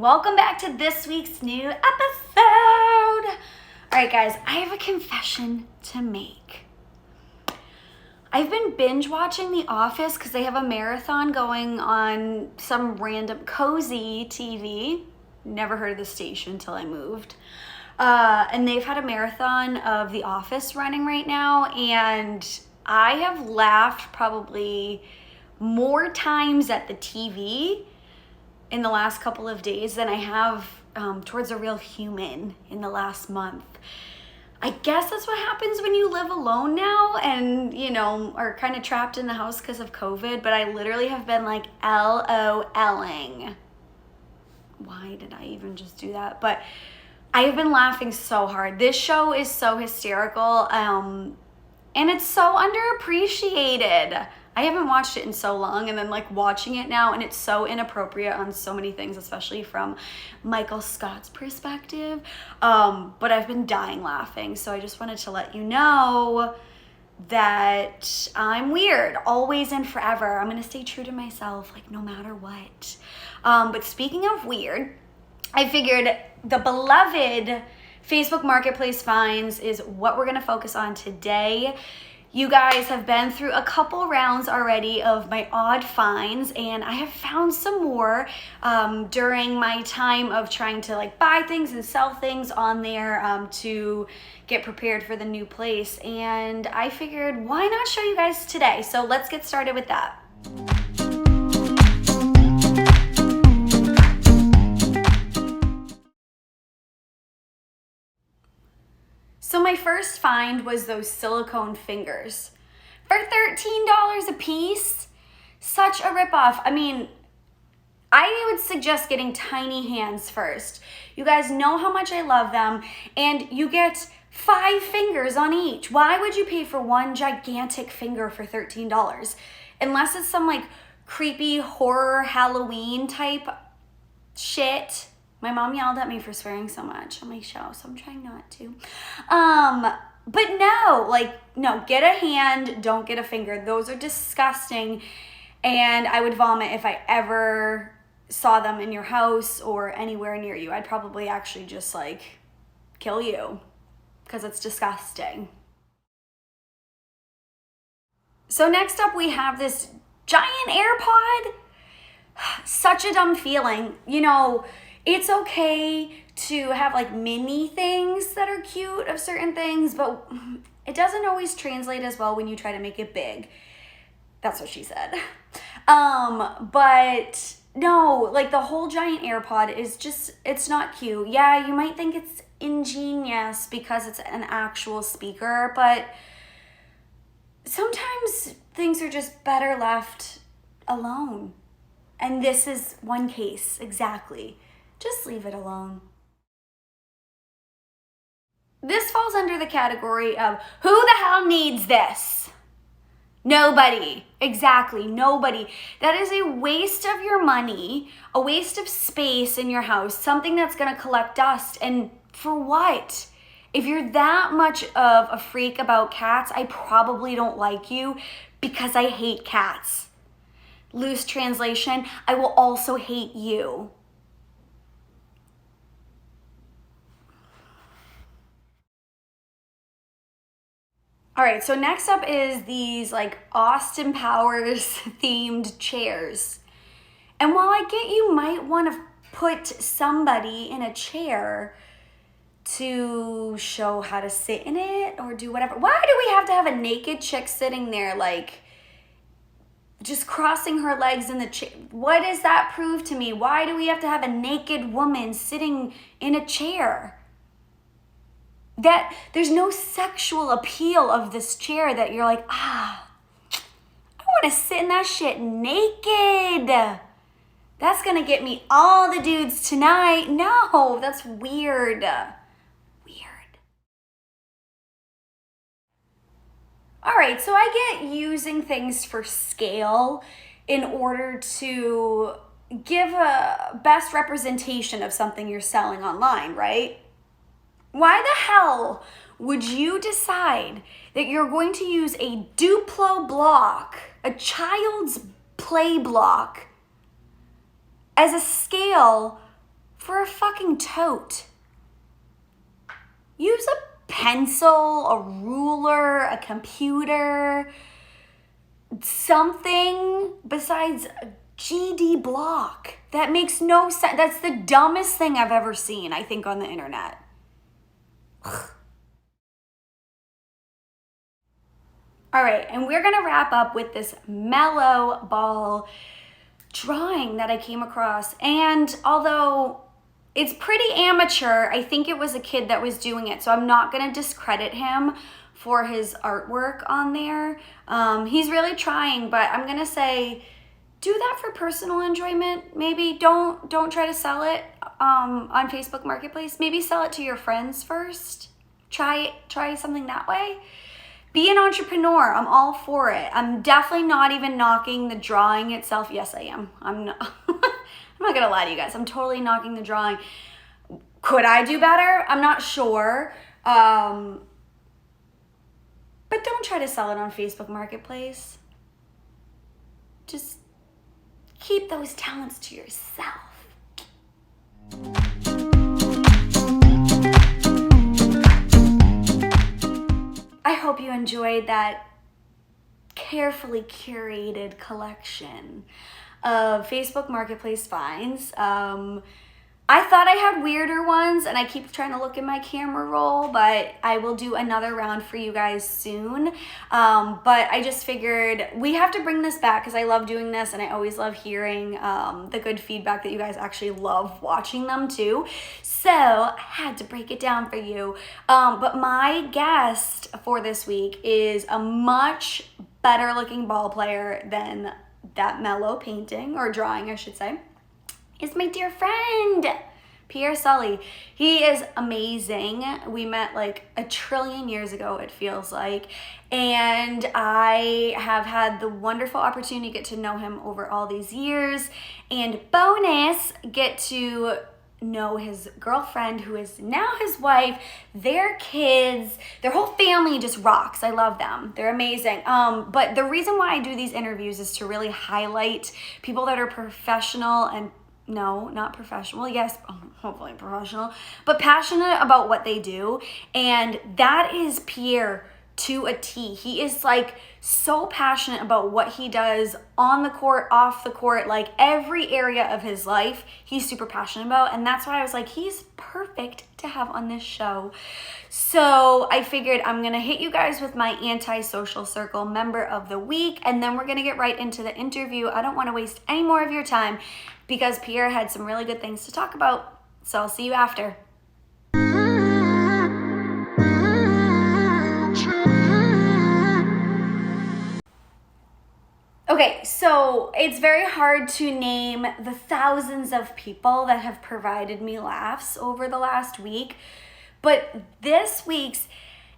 Welcome back to this week's new episode. All right, guys, I have a confession to make. I've been binge watching The Office because they have a marathon going on some random cozy TV. Never heard of the station until I moved. And they've had a marathon of The Office running right now, and I have laughed probably more times at the TV in the last couple of days than I have towards a real human in the last month. I guess that's what happens when you live alone now and, are kind of trapped in the house because of COVID, but I literally have been like LOLing. Why did I even just do that? But I have been laughing so hard. This show is so hysterical, and it's so underappreciated. I haven't watched it in so long, and then watching it now, and it's so inappropriate on so many things, especially from Michael Scott's perspective. But I've been dying laughing, so I just wanted to let you know that I'm weird, always and forever. I'm gonna stay true to myself, no matter what. But speaking of weird, I figured the beloved Facebook Marketplace finds is what we're gonna focus on today. You guys have been through a couple rounds already of my odd finds, and I have found some more during my time of trying to buy things and sell things on there to get prepared for the new place. And I figured, why not show you guys today? So let's get started with that. So my first find was those silicone fingers. For $13 a piece, such a ripoff. I mean, I would suggest getting tiny hands first. You guys know how much I love them, and you get 5 fingers on each. Why would you pay for one gigantic finger for $13? Unless it's some creepy horror Halloween type shit. My mom yelled at me for swearing so much on my show, so I'm trying not to. But no, get a hand, don't get a finger. Those are disgusting, and I would vomit if I ever saw them in your house or anywhere near you. I'd probably actually just kill you because it's disgusting. So next up we have this giant AirPod. Such a dumb feeling. It's okay to have mini things that are cute of certain things, but it doesn't always translate as well when you try to make it big. That's what she said. But no, the whole giant AirPod is it's not cute. Yeah, you might think it's ingenious because it's an actual speaker, but sometimes things are just better left alone. And this is one case, exactly. Just leave it alone. This falls under the category of who the hell needs this? Nobody. Exactly, nobody. That is a waste of your money, a waste of space in your house, something that's gonna collect dust. And for what? If you're that much of a freak about cats, I probably don't like you because I hate cats. Loose translation, I will also hate you. All right, so next up is these Austin Powers themed chairs. And while I get you might want to put somebody in a chair to show how to sit in it or do whatever, why do we have to have a naked chick sitting there just crossing her legs in the chair? What does that prove to me? Why do we have to have a naked woman sitting in a chair? That there's no sexual appeal of this chair that you're I want to sit in that shit naked. That's going to get me all the dudes tonight. No, that's weird. Weird. All right, so I get using things for scale in order to give a best representation of something you're selling online, right? Why the hell would you decide that you're going to use a Duplo block, a child's play block, as a scale for a fucking tote. Use a pencil, a ruler, a computer, something besides a GD block. That makes no sense. That's the dumbest thing I've ever seen, I think, on the internet. Ugh. All right, and we're gonna wrap up with this mellow ball drawing that I came across. And although it's pretty amateur, I think it was a kid that was doing it, so I'm not gonna discredit him for his artwork on there. He's really trying, but I'm gonna say, do that for personal enjoyment. Maybe don't try to sell it on Facebook Marketplace. Maybe sell it to your friends first. Try something that way. Be an entrepreneur. I'm all for it. I'm definitely not even knocking the drawing itself. Yes, I am. I'm not. I'm not gonna lie to you guys. I'm totally knocking the drawing. Could I do better? I'm not sure. But don't try to sell it on Facebook Marketplace. Just keep those talents to yourself. I hope you enjoyed that carefully curated collection of Facebook Marketplace finds. I thought I had weirder ones, and I keep trying to look in my camera roll, but I will do another round for you guys soon. But I just figured we have to bring this back because I love doing this, and I always love hearing the good feedback that you guys actually love watching them too. So I had to break it down for you. But my guest for this week is a much better looking ball player than that mellow painting, or drawing I should say, is my dear friend, Pierre Sully. He is amazing. We met like a trillion years ago, it feels like. And I have had the wonderful opportunity to get to know him over all these years. And bonus, get to know his girlfriend, who is now his wife, their kids, their whole family just rocks. I love them. They're amazing. But the reason why I do these interviews is to really highlight people that are professional and no, not professional. Yes, hopefully professional, but passionate about what they do. And that is Pierre to a T. He is like so passionate about what he does on the court, off the court, like every area of his life, he's super passionate about. And that's why I was like, he's perfect to have on this show. So I figured I'm going to hit you guys with my Antisocial Circle member of the week, and then we're going to get right into the interview. I don't want to waste any more of your time because Pierre had some really good things to talk about. So I'll see you after. Okay, so it's very hard to name the thousands of people that have provided me laughs over the last week, but this week's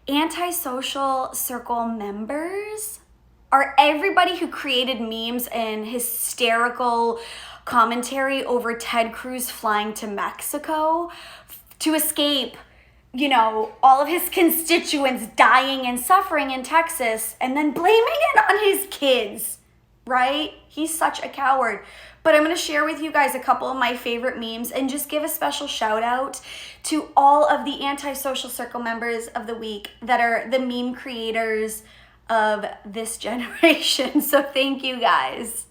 Antisocial Circle members are everybody who created memes and hysterical commentary over Ted Cruz flying to Mexico to escape, you know, all of his constituents dying and suffering in Texas, and then blaming it on his kids. Right? He's such a coward. But I'm going to share with you guys a couple of my favorite memes and just give a special shout out to all of the Antisocial Circle members of the week that are the meme creators of this generation. So thank you guys.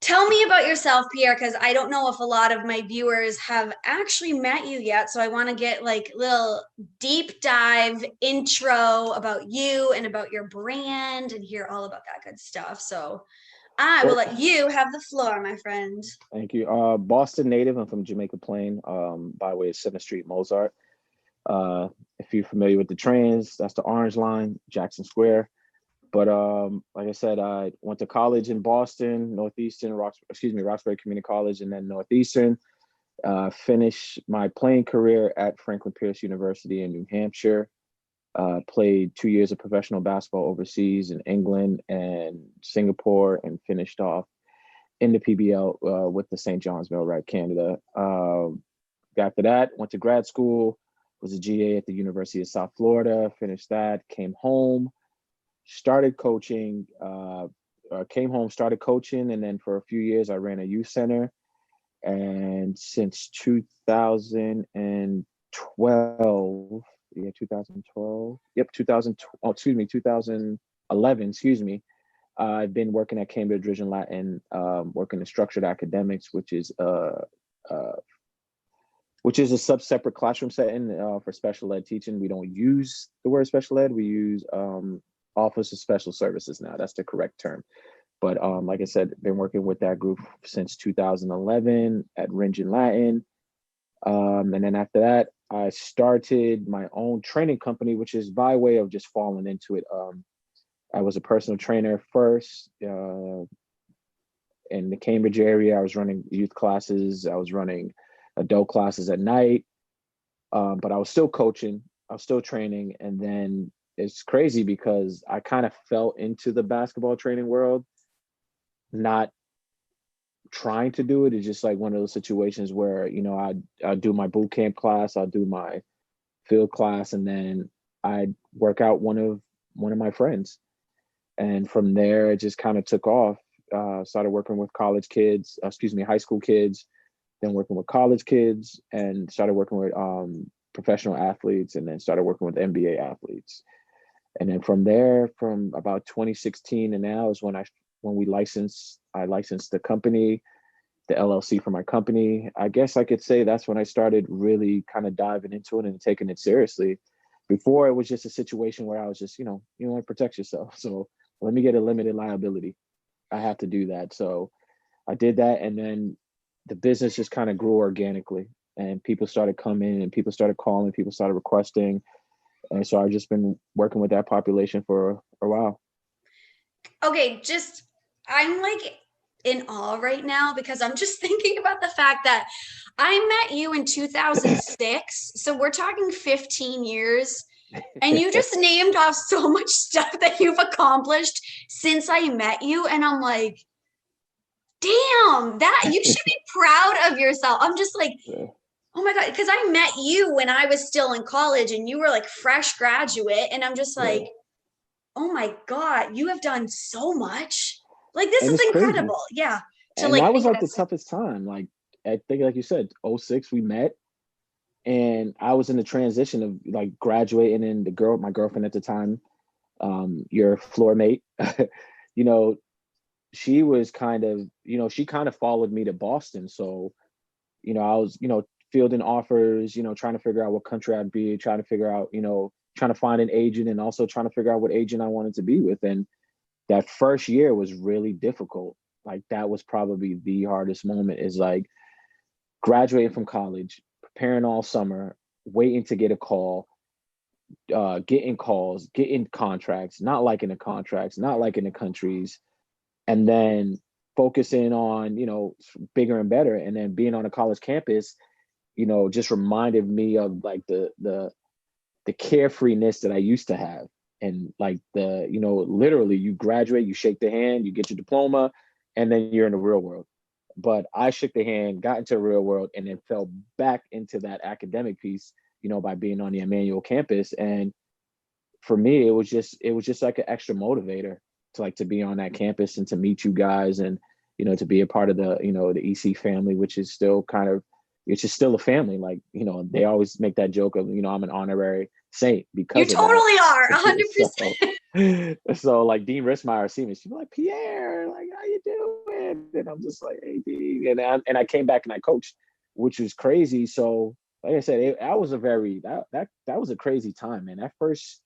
Tell me about yourself, Pierre, because I don't know if a lot of my viewers have actually met you yet. So I want to get like little deep dive intro about you and about your brand and hear all about that good stuff. So I will let you have the floor, my friend. Thank you. Boston native. I'm from Jamaica Plain, by way of 7th Street, Mozart. If you're familiar with the trains, that's the Orange Line, Jackson Square. But like I said, I went to college in Boston, Roxbury Community College, and then Northeastern. Finished my playing career at Franklin Pierce University in New Hampshire. Played 2 years of professional basketball overseas in England and Singapore, and finished off in the PBL with the St. John's Millwright Canada. After that, went to grad school, was a GA at the University of South Florida, finished that, came home, started coaching, started coaching, and then for a few years I ran a youth center. And since 2012, 2011, I've been working at Cambridge Vision Latin, working in structured academics, which is a separate classroom setting for special ed teaching. We don't use the word special ed. We use Office of Special Services now. That's the correct term. But like I said, been working with that group since 2011 at Vision Latin. And then after that, I started my own training company, which is by way of just falling into it. I was a personal trainer first in the Cambridge area. I was running youth classes. I was running adult classes at night. But I was still coaching. I was still training. And then it's crazy because I kind of fell into the basketball training world, not trying to do it. It's just like one of those situations where, I'll do my boot camp class, I'll do my field class, and then I'd work out one of my friends. And from there, it just kind of took off. Started working with high school kids, then working with college kids, and started working with professional athletes, and then started working with NBA athletes. And then from there, from about 2016 and now is when I licensed the company, the LLC for my company. I guess I could say that's when I started really kind of diving into it and taking it seriously. Before, it was just a situation where I was just, you want to protect yourself. So let me get a limited liability. I have to do that. So I did that. And then the business just kind of grew organically, and people started coming and people started calling, people started requesting. And so I've just been working with that population for a while. Okay, I'm like in awe right now because I'm just thinking about the fact that I met you in 2006. So we're talking 15 years. And you just named off so much stuff that you've accomplished since I met you. And I'm like, damn, that you should be proud of yourself. I'm just like, oh my God, because I met you when I was still in college and you were like fresh graduate. And I'm just like, oh my God, you have done so much. Like, this is incredible. Crazy. Yeah. And that was like the toughest time. Like, I think, like you said, 2006, we met. And I was in the transition of like graduating, and my girlfriend at the time, your floor mate, she was kind of, she kind of followed me to Boston. So, I was, fielding offers, trying to figure out what country I'd be, trying to figure out, trying to find an agent, and also trying to figure out what agent I wanted to be with. And that first year was really difficult. Like, that was probably the hardest moment, is like graduating from college, preparing all summer, waiting to get a call, getting calls, getting contracts, not liking the contracts, not liking the countries, and then focusing on, bigger and better. And then being on a college campus, just reminded me of like the carefreeness that I used to have. And like literally you graduate, you shake the hand, you get your diploma, and then you're in the real world. But I shook the hand, got into the real world, and then fell back into that academic piece, by being on the Emmanuel campus. And for me, it was just like an extra motivator to be on that campus and to meet you guys, and, to be a part of the, the EC family, which is still it's just still a family. Like, they always make that joke of, I'm an honorary saint because you totally are 100%. So like Dean Rismeyer see me, she's like, Pierre, like, how you doing? And I'm just like, hey, Dean. And I came back and I coached, which was crazy. So like I said, that was a crazy time, man. That first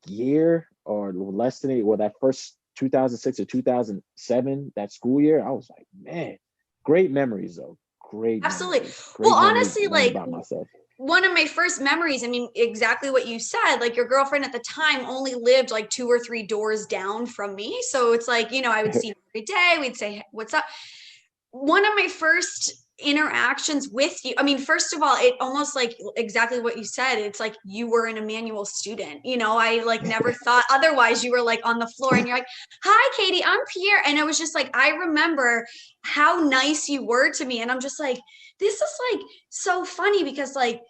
year or less than that first 2006 or 2007, that school year, I was like, man, great memories though. Great. Absolutely. Well, honestly, like, about myself. One of my first memories, I mean, exactly what you said, like your girlfriend at the time only lived like 2 or 3 doors down from me. So it's like, I would see her every day. We'd say, what's up? One of my first interactions with you. I mean, first of all, it almost like exactly what you said. It's like you were an Emmanuel student. You know, I like never thought otherwise. You were like on the floor and you're like, hi, Katie, I'm Pierre. And it was just like, I remember how nice you were to me. And I'm just like, this is like so funny because like,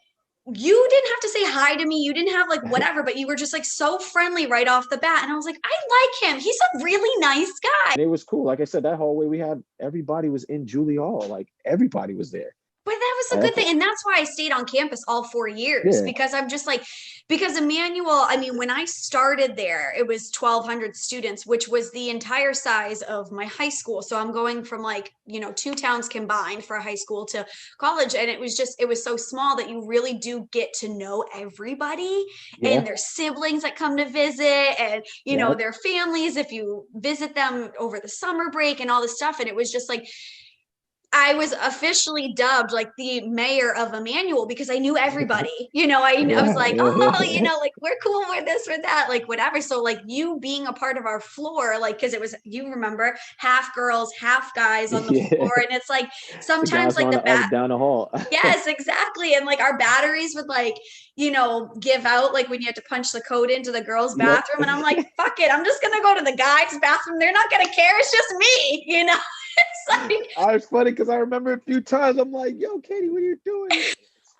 you didn't have to say hi to me. You didn't have like whatever, but you were just like so friendly right off the bat. And I was like, I like him. He's a really nice guy. And it was cool. Like I said, that hallway we had, everybody was in Julie Hall. Like everybody was there. But that was a good thing. And that's why I stayed on campus all 4 years, Yeah. because I'm just like, because Emmanuel, I mean, when I started there, it was 1,200 students, which was the entire size of my high school. So I'm going from like, you know, 2 towns combined for high school to college. And it was just, it was so small that you really do get to know everybody and their siblings that come to visit and, you know, their families, if you visit them over the summer break and all this stuff. And it was just like, I was officially dubbed like the mayor of Emmanuel because I knew everybody, you know, I was like, oh, you know, like we're cool with this or that, like whatever. So like you being a part of our floor, like, cause it was, you remember, half girls, half guys on the floor. And it's like, sometimes like the down the hall. Yes, exactly. And like our batteries would like, you know, give out like when you had to punch the code into the girls' bathroom. And I'm like, fuck it, I'm just gonna go to the guys' bathroom. They're not gonna care. It's just me, you know. It's like, I was funny because I remember a few times I'm like, yo, Katie, what are you doing?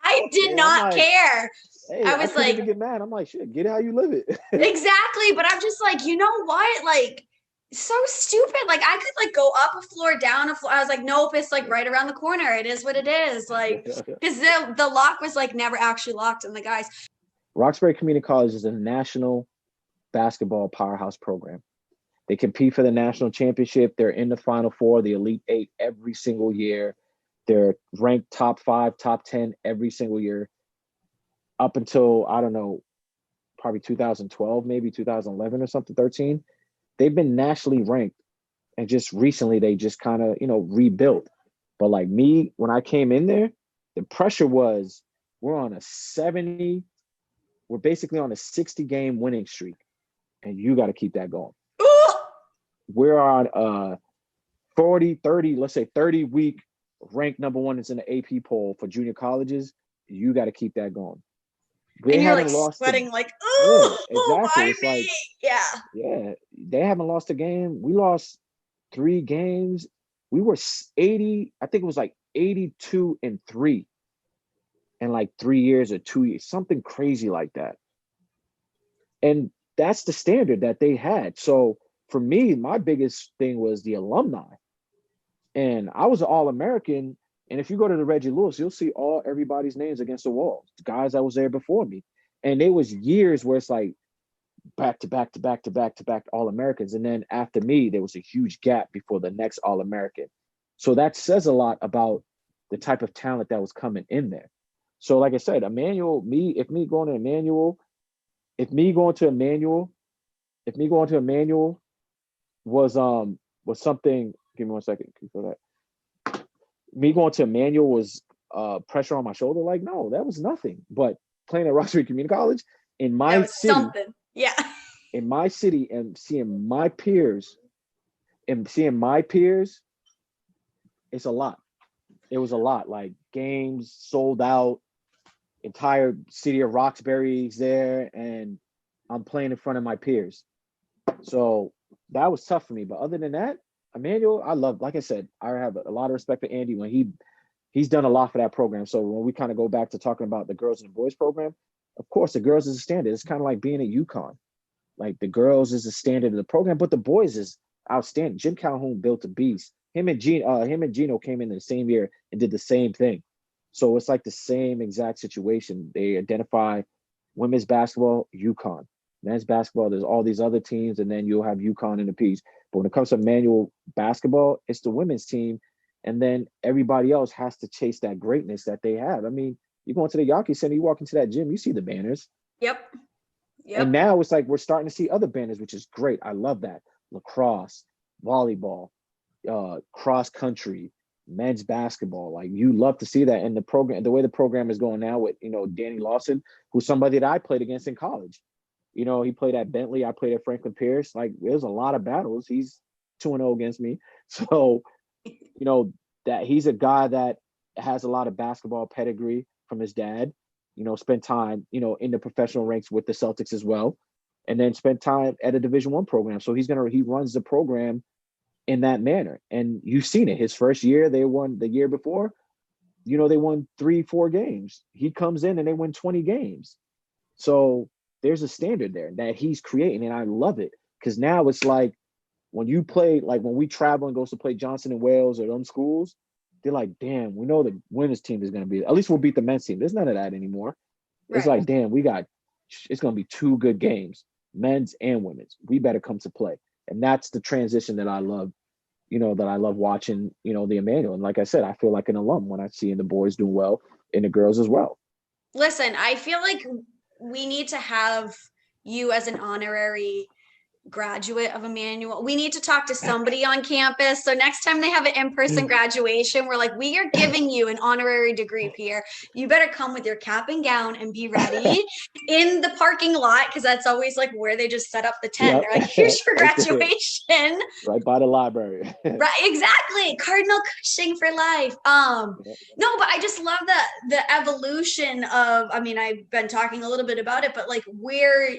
I did not care. Hey, I was like, even get mad. I'm like, shit, get it how you live it. Exactly. But I'm just like, you know what? Like, so stupid. Like I could like go up a floor, down a floor. I was like, nope, it's like right around the corner. It is what it is. Like, because the lock was like never actually locked on the guys. Roxbury Community College is a national basketball powerhouse program. They compete for the national championship. They're in the Final Four, the Elite Eight every single year. They're ranked top 5, top 10 every single year. Up until, I don't know, probably 2012, maybe 2011 or something, 13. They've been nationally ranked. And just recently, they just kind of, you know, rebuilt. But like me, when I came in there, the pressure was, we're basically on a 60-game winning streak. And you got to keep that going. We're on 30-week ranked number 1 is in the AP poll for junior colleges. You got to keep that going. They haven't lost sweating like, oh, exactly. It's like, yeah, they haven't lost a game. We lost 3 games. We were 80, I think it was like 82-3 in like 3 years or 2 years, something crazy like that. And that's the standard that they had. So for me, my biggest thing was the alumni. And I was an All-American. And if you go to the Reggie Lewis, you'll see everybody's names against the wall. The guys that was there before me. And there was years where it's like back to back to back to back to back All-Americans. And then after me, there was a huge gap before the next All-American. So that says a lot about the type of talent that was coming in there. So like I said, Emmanuel was something. Give me 1 second. Can you feel that? Me going to Emmanuel was pressure on my shoulder. Like, no, that was nothing. But playing at Roxbury Community College in my city, something. Yeah. In my city, and seeing my peers, it's a lot. It was a lot. Like games sold out, entire city of Roxbury's there, and I'm playing in front of my peers. So that was tough for me. But other than that, Emmanuel, I love, like I said, I have a lot of respect for Andy when he's done a lot for that program. So when we kind of go back to talking about the girls and the boys program, of course, the girls is a standard. It's kind of like being at UConn. Like the girls is the standard of the program, but the boys is outstanding. Jim Calhoun built a beast. Him and Gino came in the same year and did the same thing. So it's like the same exact situation. They identify women's basketball, UConn. Men's basketball, there's all these other teams, and then you'll have UConn in the piece. But when it comes to manual basketball, it's the women's team, and then everybody else has to chase that greatness that they have. I mean, you go into the Yawkey Center, you walk into that gym, you see the banners. Yep. And now it's like we're starting to see other banners, which is great. I love that. Lacrosse, volleyball, cross country, men's basketball. Like you love to see that. And the program, the way the program is going now with, Danny Lawson, who's somebody that I played against in college. He played at Bentley. I played at Franklin Pierce. Like there's a lot of battles. He's 2-0 against me. So, that he's a guy that has a lot of basketball pedigree from his dad, spent time, in the professional ranks with the Celtics as well, and then spent time at a Division I program. So he runs the program in that manner. And you've seen it. His first year, they won. The year before, they won 3-4 games. He comes in and they win 20 games. So there's a standard there that he's creating, and I love it, because now it's like when you play, like when we travel and goes to play Johnson and Wales or them schools, they're like, damn, we know the women's team is going to be, at least we'll beat the men's team. There's none of that anymore. Right. It's like, damn, it's going to be 2 good games, men's and women's. We better come to play. And that's the transition that I love, that I love watching, the Emmanuel. And like I said, I feel like an alum when I see the boys doing well and the girls as well. Listen, I feel like we need to have you as an honorary graduate of Emmanuel. We need to talk to somebody on campus. So next time they have an in-person graduation, we're like, we are giving you an honorary degree, Pierre. You better come with your cap and gown and be ready in the parking lot, because that's always like where they just set up the tent. Yep. They're like, here's your graduation. Right by the library. Right, exactly. Cardinal Cushing for life. No, but I just love the evolution of, I mean, I've been talking a little bit about it, but like where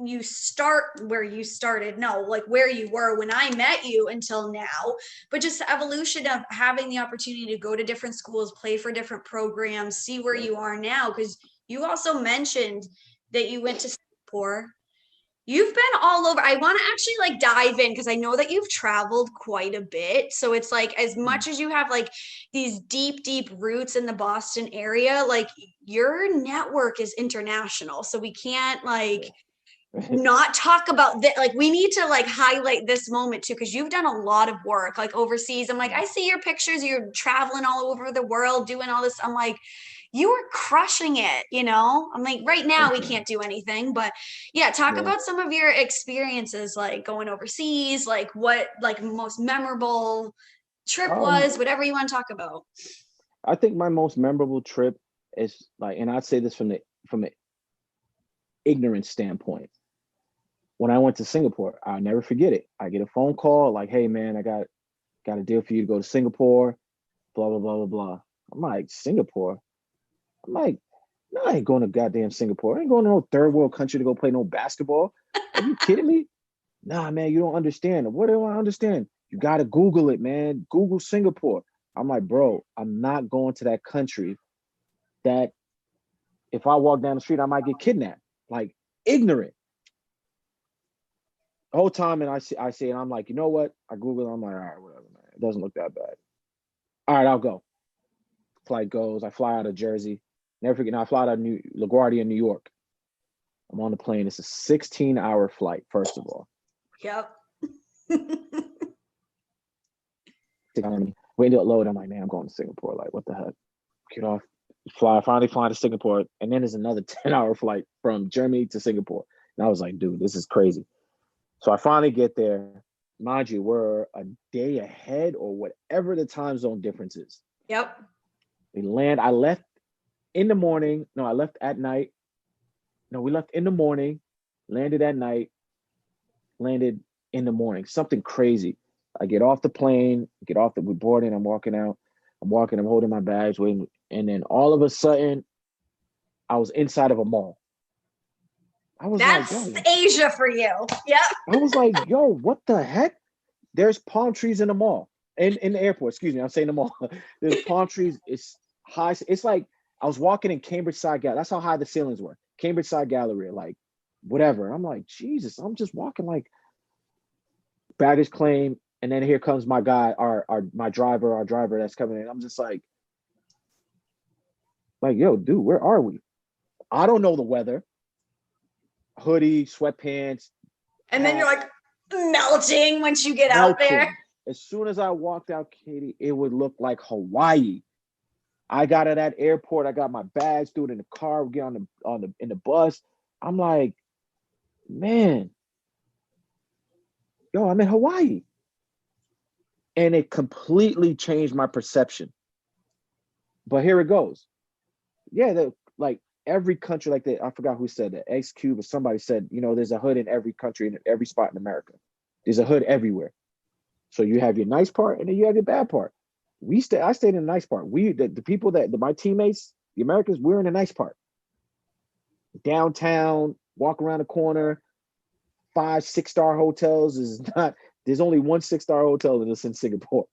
you started, no, like where you were when I met you until now, but just the evolution of having the opportunity to go to different schools, play for different programs, see where you are now. Because you also mentioned that you went to Singapore. You've been all over. I want to actually like dive in, because I know that you've traveled quite a bit. So it's like, as much as you have like these deep roots in the Boston area, like your network is international. So we can't like not talk about that. Like we need to like highlight this moment too, because you've done a lot of work like overseas. I'm like, I see your pictures, you're traveling all over the world doing all this. I'm like, you were crushing it, I'm like, right now we can't do anything, but yeah, talk about some of your experiences, like going overseas, like what like most memorable trip was, whatever you want to talk about. I think my most memorable trip is like, and I'd say this from an ignorant standpoint. When I went to Singapore, I'll never forget it. I get a phone call like, hey man, I got a deal for you to go to Singapore, blah, blah, blah, blah, blah. I'm like, Singapore? I'm like, no, I ain't going to goddamn Singapore. I ain't going to no third world country to go play no basketball. Are you kidding me? Nah, man, you don't understand. What do I understand? You got to Google it, man. Google Singapore. I'm like, bro, I'm not going to that country that if I walk down the street, I might get kidnapped. Like, ignorant. The whole time, and I say, and I'm like, you know what? I Google it. I'm like, all right, whatever, man. It doesn't look that bad. All right, I'll go. Flight goes. I fly out of Jersey. Never forget. Now I fly out of LaGuardia, New York. I'm on the plane. It's a 16-hour flight. First of all. Yep. We ended up loading. I'm like, man, I'm going to Singapore. Like, what the heck? Get off. Finally fly to Singapore, and then there's another 10-hour flight from Germany to Singapore. And I was like, dude, this is crazy. So I finally get there. Mind you, we're a day ahead or whatever the time zone difference is. Yep. We land. I left in the morning. No, I left at night. No, we left in the morning, landed at night, landed in the morning. Something crazy. I get off the plane, we're boarding, I'm walking out. I'm holding my bags, waiting. And then all of a sudden, I was inside of a mall. That's like, Asia for you. Yep. I was like, yo, what the heck? There's palm trees in the mall. In the airport, excuse me, I'm saying the mall. There's palm trees. It's high. It's like I was walking in Cambridge Side Gallery. That's how high the ceilings were. Cambridge Side Gallery, like whatever. I'm like, Jesus, I'm just walking like baggage claim. And then here comes my guy, our driver that's coming in. I'm just like, yo, dude, where are we? I don't know the weather. Hoodie, sweatpants. And then you're like melting once you get out there. As soon as I walked out, Katie, it would look like Hawaii. I got at that airport. I got my bags, threw it in the car. We get in the bus. I'm like, man, yo, I'm in Hawaii. And it completely changed my perception. But here it goes. Yeah, like every country like that, I forgot who said that, X Cube or somebody said, there's a hood in every country, in every spot in America. There's a hood everywhere. So you have your nice part and then you have your bad part. I stayed in the nice part. The people my teammates, the Americans, we're in the nice part. Downtown, walk around the corner, 5-6-star hotels is not, there's only one 6-star hotel that's in Singapore.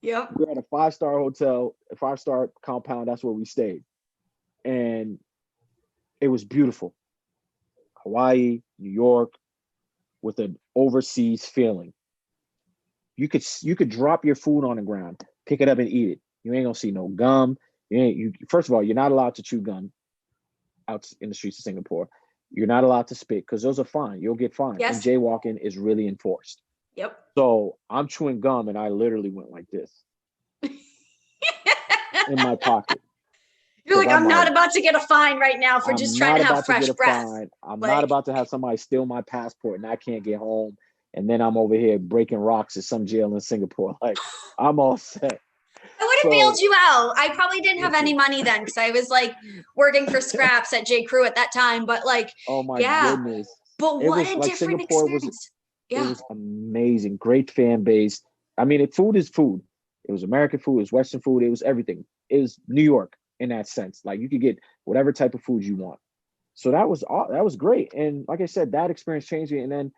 Yep. We're at a 5-star hotel, a 5-star compound. That's where we stayed. And it was beautiful. Hawaii, New York, with an overseas feeling. You could drop your food on the ground, pick it up and eat it. You ain't gonna see no gum. First of all, you're not allowed to chew gum out in the streets of Singapore. You're not allowed to spit because those are fine. You'll get fined. Yes. And jaywalking is really enforced. Yep. So I'm chewing gum and I literally went like this in my pocket. You're like, I'm not about to get a fine right now for just trying to have fresh breath. I'm not about to have somebody steal my passport and I can't get home. And then I'm over here breaking rocks at some jail in Singapore. Like, I'm all set. I would have bailed you out. I probably didn't have any money then because I was like working for scraps at J. Crew at that time. But like, oh my goodness. But what a different Singapore experience. It was amazing. Great fan base. I mean, food is food. It was American food. It was Western food. It was everything. It was New York in that sense. Like, you could get whatever type of food you want. So that was great. And like I said, that experience changed me. And then,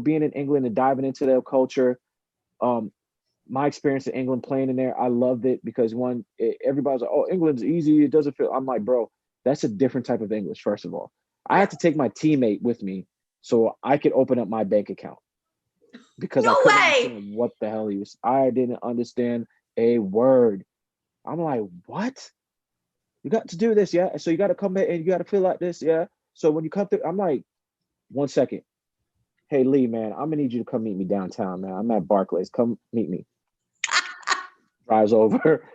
being in England and diving into their culture, my experience in England playing in there, I loved it because everybody's like, oh, England's easy. It doesn't feel, I'm like, bro, that's a different type of English. First of all, I had to take my teammate with me so I could open up my bank account because I couldn't understand what the hell I didn't understand a word. I'm like, what? You got to do this. Yeah. So you got to come back and you got to feel like this. Yeah. So when you come through, I'm like, 1 second. Hey, Lee, man, I'm gonna need you to come meet me downtown, man. I'm at Barclays. Come meet me. Drives over,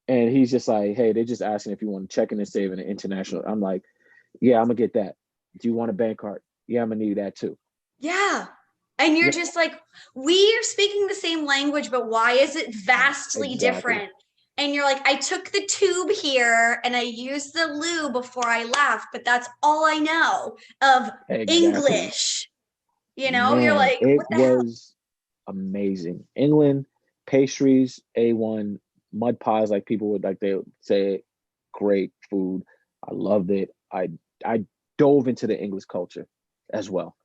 and he's just like, hey, they're just asking if you want to check in and save in an international. I'm like, yeah, I'm gonna get that. Do you want a bank card? Yeah, I'm gonna need that too. Yeah. And you're just like, we are speaking the same language, but why is it vastly different? And you're like, I took the tube here and I used the loo before I left, but that's all I know of English. Man, you're like, it what the hell? was amazing. England, pastries, A1, mud pies, like people would like, they would say, great food. I loved it. I dove into the English culture as well.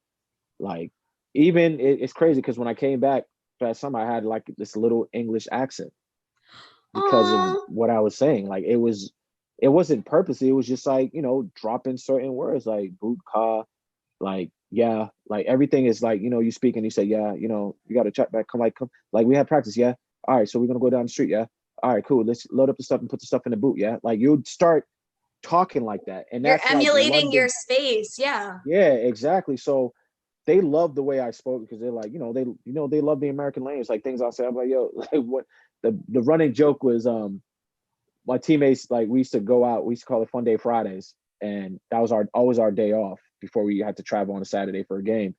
Like, even it's crazy because when I came back last summer, I had like this little English accent because of what I was saying. Like, it wasn't purposely. It was just like, dropping certain words like boot car, like, yeah, like everything is like, you speak and you say, yeah, you got to check back. Come, like we had practice. Yeah. All right. So we're going to go down the street. Yeah. All right, cool. Let's load up the stuff and put the stuff in the boot. Yeah. Like, you'd start talking like that. And you're that's emulating your space. Yeah. Yeah, exactly. So they love the way I spoke because they're like, they love the American language. Like, things I'll say, I'm like, yo, like, what the running joke was, my teammates, like, we used to go out, we used to call it Fun Day Fridays. And that was always our day off before we had to travel on a Saturday for a game.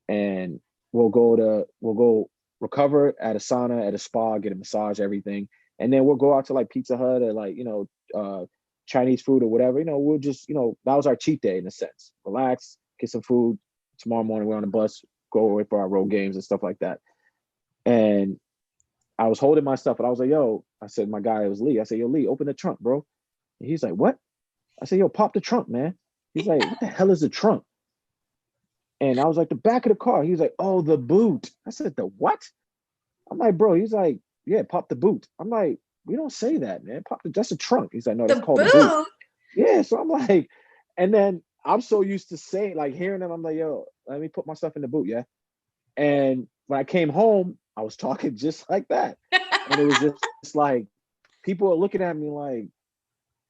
And we'll go recover at a sauna, at a spa, get a massage, everything. And then we'll go out to like Pizza Hut or like, Chinese food or whatever. We'll just, that was our cheat day in a sense. Relax, get some food. Tomorrow morning we're on the bus, go away for our road games and stuff like that. And I was holding my stuff and I was like, yo, I said, my guy, it was Lee. I said, yo, Lee, open the trunk, bro. And he's like, what? I said, yo, pop the trunk, man. He's like, what the hell is the trunk? And I was like, the back of the car. He was like, oh, the boot. I said, the what? I'm like, bro, he's like, yeah, pop the boot. I'm like, we don't say that, man. That's a trunk. He's like, no, that's called the boot. Yeah, so I'm like, and then I'm so used to saying, like, hearing them, I'm like, yo, let me put my stuff in the boot, yeah? And when I came home, I was talking just like that. And it was just like, people are looking at me like,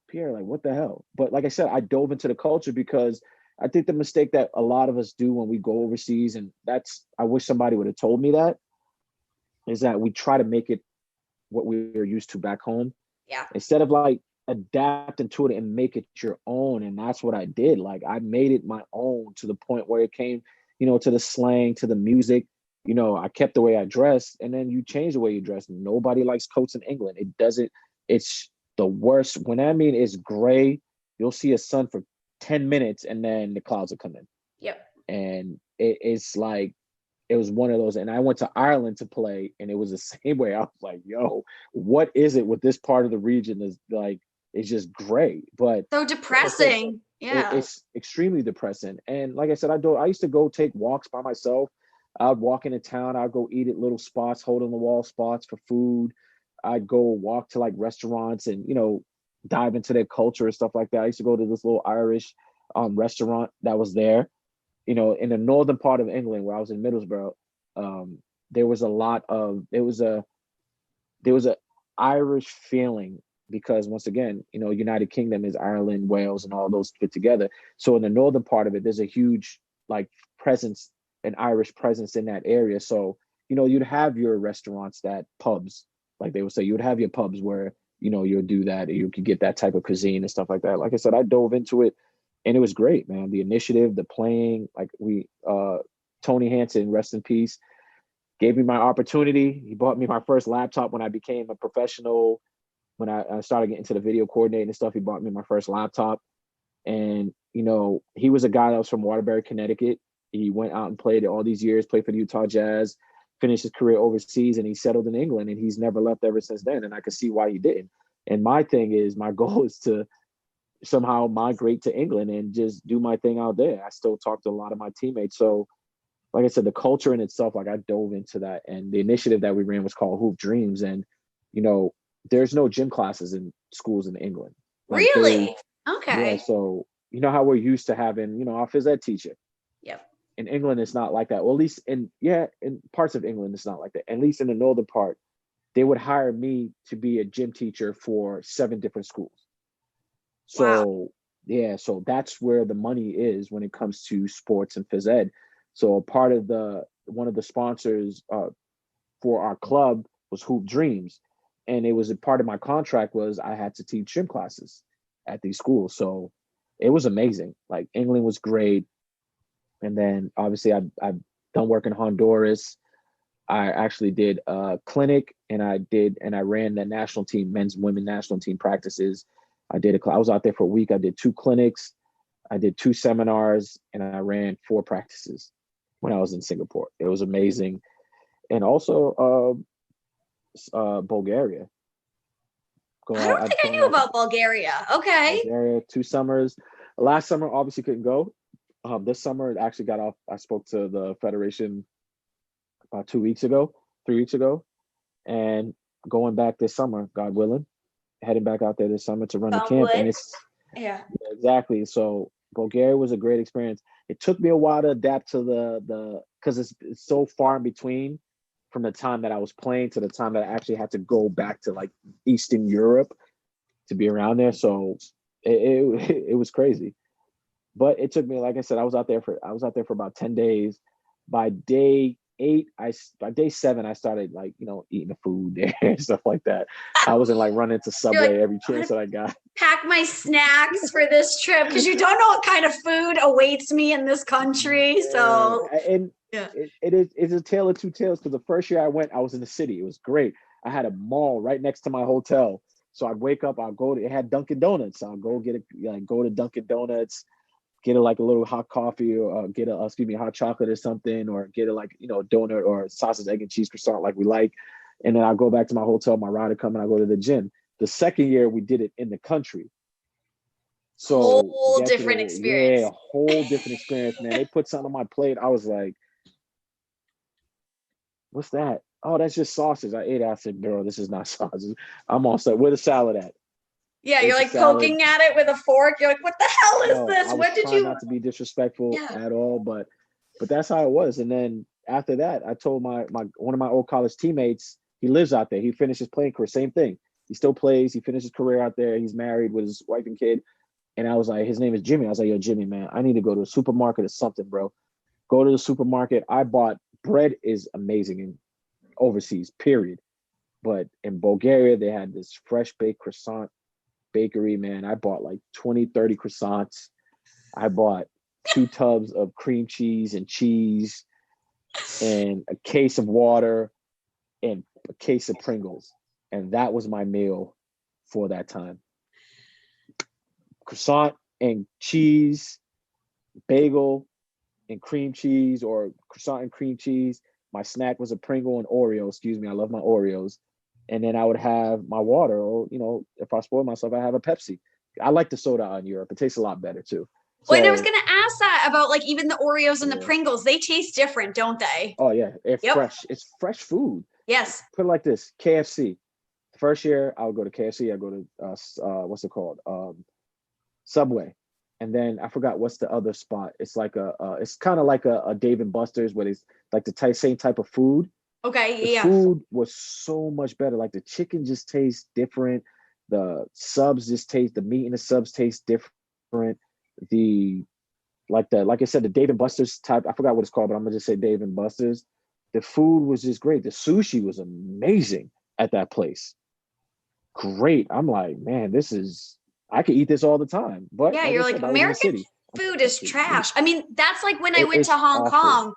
Pierre, like, what the hell? But like I said, I dove into the culture because I think the mistake that a lot of us do when we go overseas, and I wish somebody would have told me that, is that we try to make it what we were used to back home. Yeah. Instead of like adapting to it and make it your own. And that's what I did. Like, I made it my own to the point where it came, to the slang, to the music. I kept the way I dressed, and then you change the way you dress. Nobody likes coats in England. It's the worst. When I mean it's gray, you'll see a sun for 10 minutes and then the clouds will come in. Yep. And it's like, it was one of those. And I went to Ireland to play, and it was the same way. I was like, yo, what is it with this part of the region is like, it's just great. But So like I said, depressing. Yeah. it's extremely depressing. And like I said, I used to go take walks by myself. I'd walk into town. I'd go eat at little spots, hole in the wall spots for food. I'd go walk to like restaurants and, dive into their culture and stuff like that. I used to go to this little Irish restaurant that was there, in the northern part of England where I was in Middlesbrough. There was a lot of, there was a Irish feeling because once again, United Kingdom is Ireland, Wales, and all those put together. So in the northern part of it, there's a huge like presence, an Irish presence in that area. So, you'd have your restaurants, that pubs, like they would say, you would have your pubs where, you'll do that, you could get that type of cuisine and stuff like that. Like I said, I dove into it and it was great, man. The initiative, the playing, like Tony Hansen, rest in peace, gave me my opportunity. He bought me my first laptop when I became a professional. When I started getting into the video coordinating and stuff, he bought me my first laptop. And, he was a guy that was from Waterbury, Connecticut. He went out and played all these years, played for the Utah Jazz, finished his career overseas, and he settled in England, and he's never left ever since then. And I could see why he didn't. And my goal is to somehow migrate to England and just do my thing out there. I still talk to a lot of my teammates. So like I said, the culture in itself, like I dove into that. And the initiative that we ran was called Hoop Dreams. And, there's no gym classes in schools in England. Like really? Okay. Yeah. So, how we're used to having, our phys ed teacher. Yep. In England, it's not like that. Well, at least in parts of England, it's not like that. At least in the northern part, they would hire me to be a gym teacher for 7 different schools. So, wow. Yeah, so that's where the money is when it comes to sports and phys ed. So part of one of the sponsors for our club was Hoop Dreams. And it was a part of my contract was I had to teach gym classes at these schools. So it was amazing. Like England was great. And then obviously I've done work in Honduras. I actually did a clinic and I ran the national team, men's and women national team practices. I was out there for a week. I did 2 clinics. I did 2 seminars and I ran 4 practices when I was in Singapore. It was amazing. And also Bulgaria. I don't think I knew about Bulgaria. Okay. Bulgaria, 2 summers. Last summer, obviously couldn't go. This summer, it actually got off. I spoke to the Federation about 3 weeks ago, and going back this summer, God willing, heading back out there this summer to run the camp. And it's exactly. So Bulgaria was a great experience. It took me a while to adapt to because it's so far in between from the time that I was playing to the time that I actually had to go back to like Eastern Europe to be around there. So it was crazy. But it took me, like I said, I was out there for about 10 days. By day 7, I started like, eating the food there and stuff like that. I wasn't like running to Subway every chance that I got. Pack my snacks for this trip because you don't know what kind of food awaits me in this country. So it's a tale of 2 tales because the first year I went, I was in the city. It was great. I had a mall right next to my hotel. So I'd wake up, it had Dunkin' Donuts. So I'll go go to Dunkin' Donuts, get a little hot coffee or get hot chocolate or something, or get a donut or sausage, egg and cheese croissant like we like. And then I'll go back to my hotel, my rider come and I go to the gym. The second year we did it in the country. So whole different experience. Yeah, a whole different experience, man. They put something on my plate. I was like, what's that? Oh, that's just sausage. I ate it. I said, girl, this is not sausage. I'm all set. Where the salad at? Yeah, you're like poking at it with a fork. You're like, what the hell is this? What did you? Not to be disrespectful at all, but that's how it was. And then after that, I told one of my old college teammates, he lives out there. He finished his playing career, same thing. He still plays. He finished his career out there. He's married with his wife and kid. And I was like, his name is Jimmy. I was like, yo, Jimmy, man, I need to go to a supermarket or something, bro. Go to the supermarket. I bought bread is amazing in overseas, period. But in Bulgaria, they had this fresh baked croissant bakery, man. I bought like 20, 30 croissants. I bought 2 tubs of cream cheese and a case of water and a case of Pringles. And that was my meal for that time. Croissant and cheese, bagel, and cream cheese, or croissant and cream cheese. My snack was a Pringle and Oreo. Excuse me, I love my Oreos. And then I would have my water, or if I spoil myself, I have a Pepsi. I like the soda out in Europe. It tastes a lot better too. Well, and I was So going to ask that about like even the Oreos and the yeah. Pringles. They taste different, don't they? Oh yeah, it's Yep. fresh. It's fresh food. Yes. Put it like this: KFC. The first year I would go to KFC. I go to what's it called? Subway. And then I forgot what's the other spot. It's like it's kind of like a Dave and Buster's, where it's like the same type of food. Okay. The Yeah. food was so much better. Like the chicken just tastes different. The meat in the subs taste different. Like I said, the Dave and Buster's type, I forgot what it's called, but I'm gonna just say Dave and Buster's. The food was just great. The sushi was amazing at that place. Great. I'm like, man, I could eat this all the time. But yeah, like you're I like, said, I was in the American city. food is trash. I mean, that's like when I went It's to Hong awful. Kong.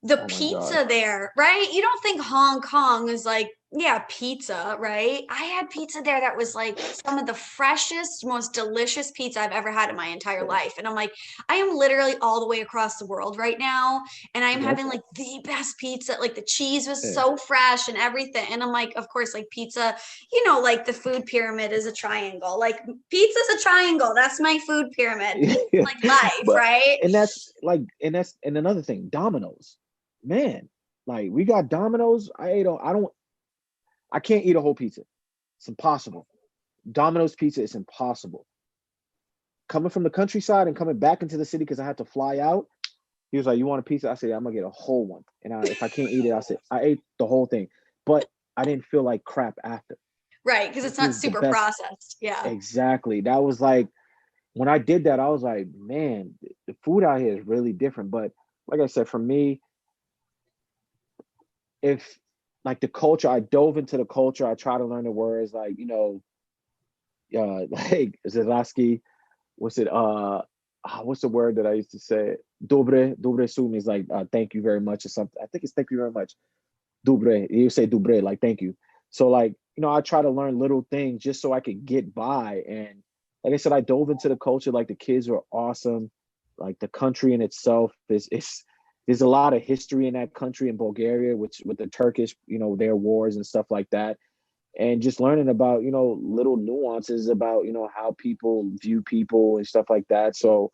The Oh my pizza God. there, right? You don't think Hong Kong is like, yeah, pizza, right? I had pizza there that was like some of the freshest, most delicious pizza I've ever had in my entire Yeah. life. And I'm like, I am literally all the way across the world right now. And I'm Yep. having like the best pizza. Like the cheese was Yeah. so fresh and everything. And I'm like, of course, like pizza, like the food pyramid is a triangle. Like pizza's a triangle. That's my food pyramid. Pizza's like life, right? And another thing, Domino's. Man, like we got Domino's. I can't eat a whole pizza. It's impossible. Domino's pizza is impossible. Coming from the countryside and coming back into the city because I had to fly out. He was like, "You want a pizza?" I said, "I'm gonna get a whole one." And if I can't eat it, I said, I ate the whole thing, but I didn't feel like crap after. Right, because it's not super processed. Yeah. Exactly. That was like, when I did that, I was like, man, the food out here is really different. But like I said, for me, if like the culture, I dove into the culture. I try to learn the words, like like Zelaski. What's it? What's the word that I used to say? Dobre sum is like thank you very much or something. I think it's thank you very much. Dobre, you say dobre, like thank you. So like I try to learn little things just so I could get by. And like I said, I dove into the culture. Like the kids were awesome. Like the country in itself is there's a lot of history in that country, in Bulgaria, which with the Turkish, their wars and stuff like that. And just learning about, little nuances about, how people view people and stuff like that. So,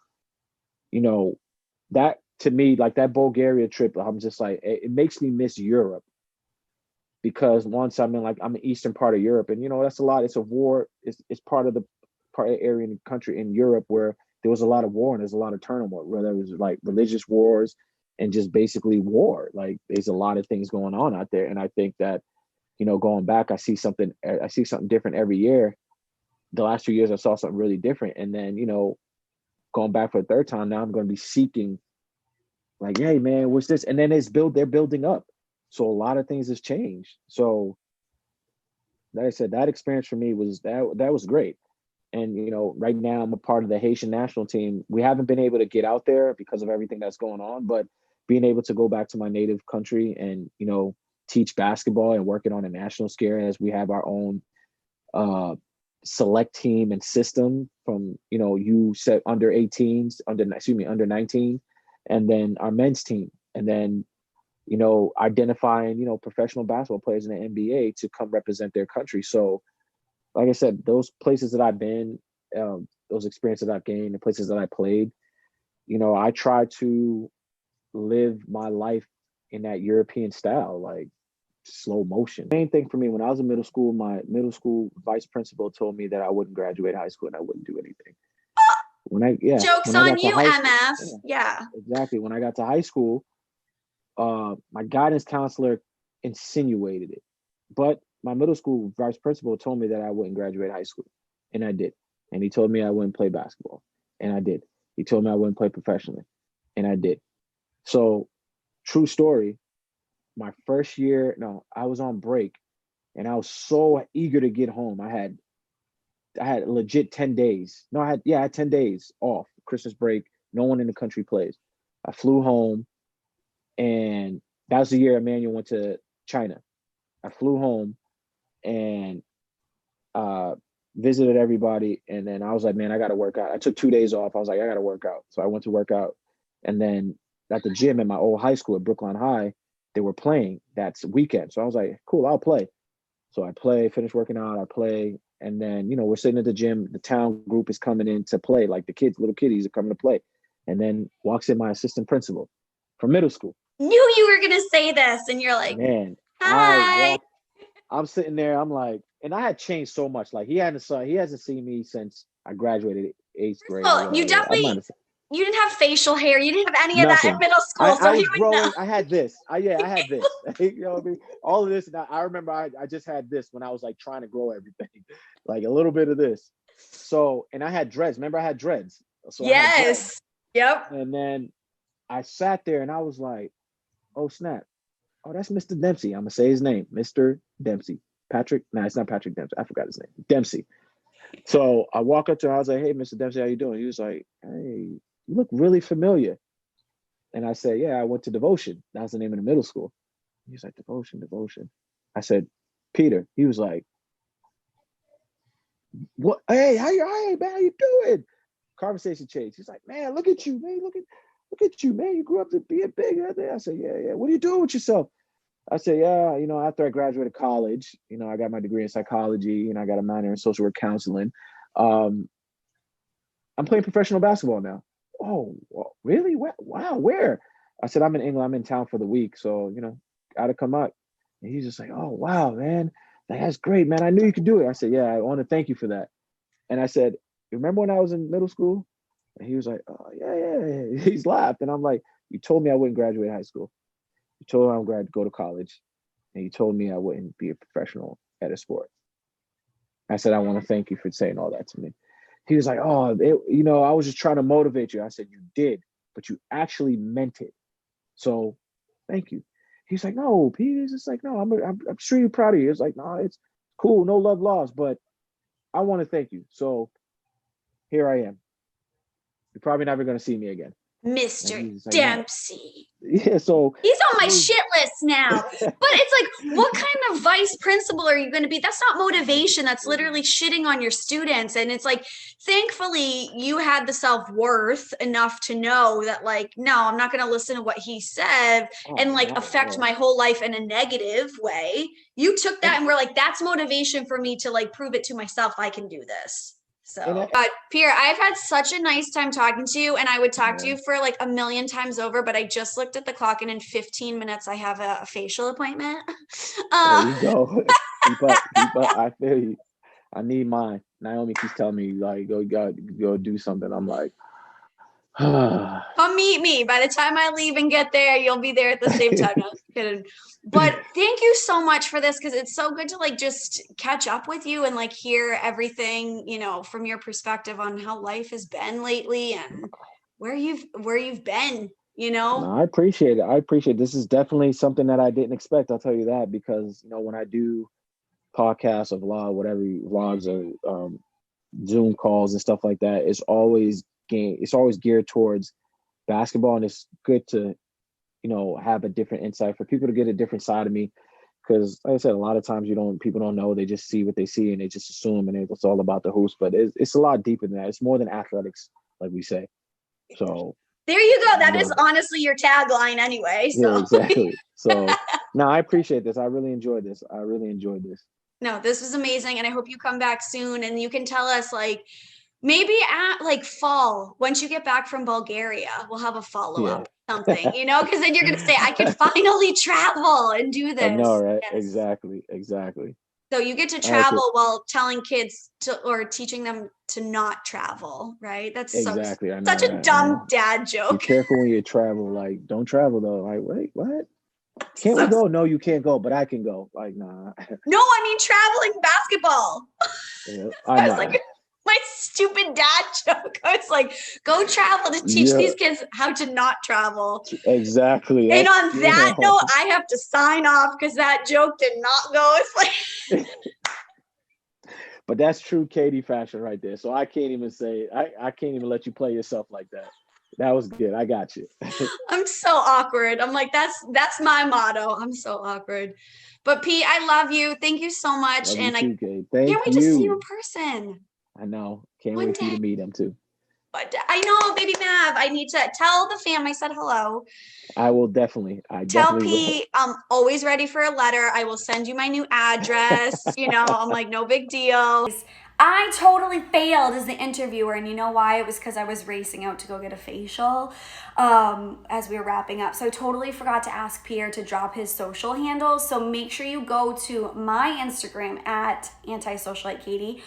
that to me, like that Bulgaria trip, I'm just like, it makes me miss Europe, because once I'm in eastern part of Europe, and that's a lot. It's a war. It's part of the area in the country in Europe where there was a lot of war and there's a lot of turmoil, where there was like religious wars and just basically war. Like there's a lot of things going on out there, and I think that going back, I see something different every year. The last 2 years, I saw something really different, and then going back for a third time, now I'm going to be seeking, like, hey man, what's this? And then they're building up. So a lot of things has changed. So like I said, that experience for me was that was great. And right now I'm a part of the Haitian national team. We haven't been able to get out there because of everything that's going on, but being able to go back to my native country and teach basketball and working on a national scale, as we have our own select team and system from you said under 18s, under 19, and then our men's team, and then identifying professional basketball players in the NBA to come represent their country. So like I said, those places that I've been, those experiences that I've gained, the places that I played, I try to live my life in that European style, like slow motion. Main thing for me, when I was in middle school, my middle school vice principal told me that I wouldn't graduate high school and I wouldn't do anything. Jokes on you, MF. Yeah, exactly. When I got to high school, my guidance counselor insinuated it, but my middle school vice principal told me that I wouldn't graduate high school, and I did. And he told me I wouldn't play basketball, and I did. He told me I wouldn't play professionally, and I did. So, true story, my first year, no, I was on break, and I was so eager to get home. I had legit 10 days. No, I had 10 days off, Christmas break. No one in the country plays. I flew home, and that was the year Emmanuel went to China. I flew home and visited everybody, and then I was like, man, I got to work out. I took 2 days off. I was like, I got to work out. So I went to work out, and then at the gym at my old high school at Brookline High, they were playing that weekend. So I was like, cool, I'll play. So I play, finish working out, I play. And then, we're sitting at the gym, the town group is coming in to play, like the kids, little kiddies are coming to play. And then walks in my assistant principal from middle school. Knew you were going to say this. And you're like, man, hi. I'm sitting there, I'm like, and I had changed so much. Like he hasn't seen me since I graduated 8th grade. Well, you didn't have facial hair. You didn't have any of that in middle school. I was growing. I had this. I had this. You know what I mean? All of this. And I remember I just had this when I was like trying to grow everything, like a little bit of this. So, and I had dreads. Remember I had dreads. So yes. Yep. And then I sat there and I was like, oh snap. Oh, that's Mr. Dempsey. I'm going to say his name. Mr. Dempsey. Patrick. No, it's not Patrick Dempsey. I forgot his name. Dempsey. So I walk up to him. I was like, hey, Mr. Dempsey, how you doing? He was like, hey, you look really familiar. And I said, yeah, I went to Devotion. That was the name of the middle school. He was like, Devotion. I said, Peter. He was like, what? Hey, man, how you doing? Conversation changed. He's like, man, look at you, man. Look at you, man. You grew up to being big. I said, yeah. What are you doing with yourself? I said, yeah, after I graduated college, I got my degree in psychology and I got a minor in social work counseling. I'm playing professional basketball now. Oh, really? Wow, where? I said, I'm in England. I'm in town for the week. So, got to come up. And he's just like, oh, wow, man. That's great, man. I knew you could do it. I said, yeah, I want to thank you for that. And I said, remember when I was in middle school? And he was like, oh, yeah. He's laughed. And I'm like, you told me I wouldn't graduate high school. You told me I'm going to go to college. And you told me I wouldn't be a professional at a sport. I said, I want to thank you for saying all that to me. He was like, oh, I was just trying to motivate you. I said, you did, but you actually meant it. So thank you. He's like, no, Pete. He's just like, no, I'm sure you're proud of you. It's like, no, it's cool. No love lost, but I want to thank you. So here I am. You're probably never going to see me again. Mr. Like, Dempsey. Yeah, so he's on my shit list now. But it's like, what kind of vice principal are you going to be? That's not motivation. That's literally shitting on your students. And it's like, thankfully, you had the self-worth enough to know that, like, no, I'm not going to listen to what he said and like affect my whole life in a negative way. You took that and were like, that's motivation for me to like prove it to myself. I can do this. So, Pierre, I've had such a nice time talking to you, and I would talk to you for like a million times over, but I just looked at the clock, and in 15 minutes, I have a facial appointment. There you go. keep up. I feel you. I need mine. Naomi keeps telling me, like, go do something. I'm like, come meet me. By the time I leave and get there, you'll be there at the same time. No, kidding. But thank you so much for this, because it's so good to like just catch up with you and like hear everything, from your perspective on how life has been lately and where you've been, No, I appreciate it. This is definitely something that I didn't expect. I'll tell you that, because when I do podcasts or vlogs or Zoom calls and stuff like that, it's always geared towards basketball, and it's good to have a different insight for people to get a different side of me, because like I said, a lot of times people don't know. They just see what they see and they just assume, and it's all about the hoops, but it's a lot deeper than that. It's more than athletics, like we say. So there you go. That is honestly your tagline anyway. So. Yeah, exactly. So no, I appreciate this. I really enjoyed this. No, this was amazing, and I hope you come back soon and you can tell us, like, maybe at like fall, once you get back from Bulgaria, we'll have a follow-up, something, because then you're going to say, I can finally travel and do this. I know, right? Yes. Exactly. So you get to travel while telling kids or teaching them to not travel, right? That's exactly. such a dumb dad joke. Be careful when you travel. Like, don't travel though. Like, wait, what? Can't we go? No, you can't go, but I can go. Like, nah. No, I mean traveling basketball. Yeah, I was like, my stupid dad joke. I was like, go travel to teach these kids how to not travel. Exactly. And on that note, I have to sign off because that joke did not go. It's like, but that's true Katie fashion right there. So I can't even say, I can't even let you play yourself like that. That was good. I got you. I'm so awkward. I'm like, that's my motto. I'm so awkward. But Pete, I love you. Thank you so much. Love and you too, Kate. Thank can't wait to see you in person. I know. Can't wait for you to meet him too. But I know, baby Mav, I need to tell the fam I said hello. I will definitely. I Tell definitely will. Pete I'm always ready for a letter. I will send you my new address. You know, I'm like, no big deal. I totally failed as the interviewer, and you know why? It was because I was racing out to go get a facial as we were wrapping up. So I totally forgot to ask Pierre to drop his social handles. So make sure you go to my Instagram at Antisocialite Katie.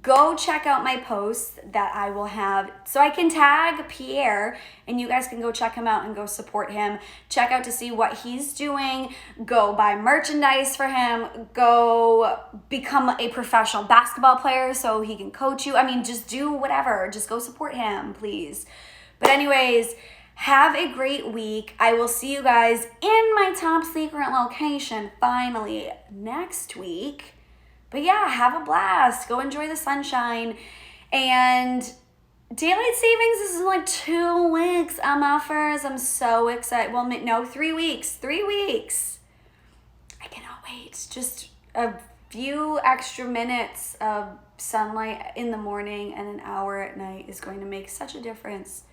Go check out my posts that I will have so I can tag Pierre and you guys can go check him out and go support him. Check out to see what he's doing. Go buy merchandise for him. Go become a professional basketball player so he can coach you. I mean, just do whatever. Just go support him, please. But anyways, have a great week. I will see you guys in my top secret location finally next week. But yeah, have a blast. Go enjoy the sunshine. And daylight savings is in like 2 weeks. MFers, I'm so excited. Well, no, 3 weeks. 3 weeks. I cannot wait. Just a few extra minutes of sunlight in the morning and an hour at night is going to make such a difference.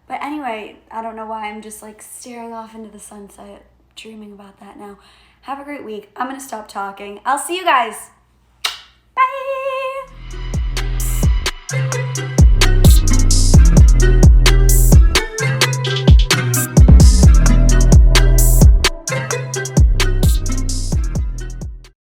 But anyway, I don't know why I'm just like staring off into the sunset, dreaming about that now. Have a great week. I'm going to stop talking. I'll see you guys. Bye.